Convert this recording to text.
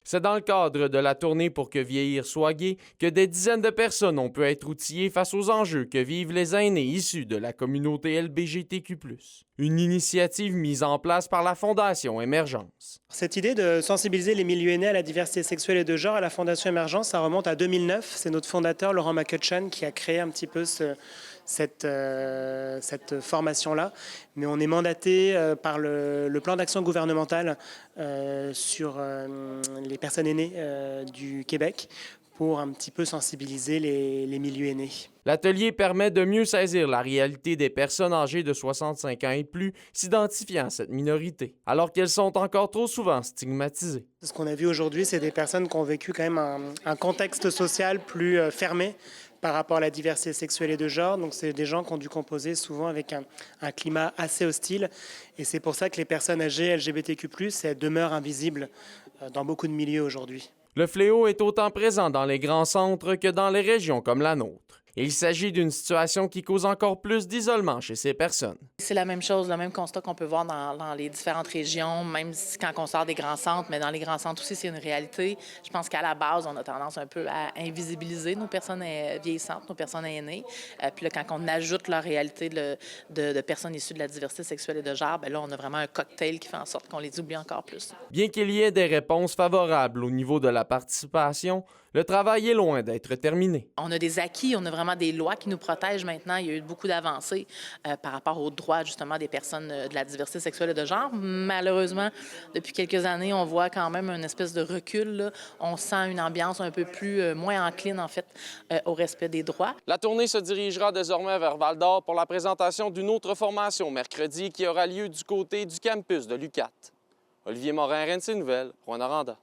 C'est dans le cadre de la tournée pour que vieillir soit gai que des dizaines de personnes ont pu être outillées face aux enjeux que vivent les aînés issus de la communauté LGBTQ+. Une initiative mise en place par la Fondation Émergence. Cette idée de sensibiliser les milieux aînés à la diversité sexuelle et de genre à la Fondation Émergence, ça remonte à 2009. C'est notre fondateur, Laurent McCutcheon, qui a créé un petit peu cette formation-là. Mais on est mandaté par le plan d'action gouvernemental sur les personnes aînées du Québec pour un petit peu sensibiliser les milieux aînés. L'atelier permet de mieux saisir la réalité des personnes âgées de 65 ans et plus s'identifiant à cette minorité, alors qu'elles sont encore trop souvent stigmatisées. Ce qu'on a vu aujourd'hui, c'est des personnes qui ont vécu quand même un contexte social plus fermé par rapport à la diversité sexuelle et de genre. Donc c'est des gens qui ont dû composer souvent avec un climat assez hostile. Et c'est pour ça que les personnes âgées LGBTQ+, elles demeurent invisibles dans beaucoup de milieux aujourd'hui. Le fléau est autant présent dans les grands centres que dans les régions comme la nôtre. Il s'agit d'une situation qui cause encore plus d'isolement chez ces personnes. C'est la même chose, le même constat qu'on peut voir dans les différentes régions, même si quand on sort des grands centres, mais dans les grands centres aussi, c'est une réalité. Je pense qu'à la base, on a tendance un peu à invisibiliser nos personnes vieillissantes, nos personnes aînées. Puis là, quand on ajoute leur réalité de personnes issues de la diversité sexuelle et de genre, bien là, on a vraiment un cocktail qui fait en sorte qu'on les oublie encore plus. Bien qu'il y ait des réponses favorables au niveau de la participation, le travail est loin d'être terminé. On a des acquis, on a vraiment des lois qui nous protègent maintenant. Il y a eu beaucoup d'avancées par rapport aux droits justement des personnes de la diversité sexuelle et de genre. Malheureusement, depuis quelques années, on voit quand même une espèce de recul, là. On sent une ambiance un peu plus moins encline en fait au respect des droits. La tournée se dirigera désormais vers Val-d'Or pour la présentation d'une autre formation mercredi qui aura lieu du côté du campus de l'UQAT. Olivier Morin, RNC Nouvelles, Rouyn-Noranda.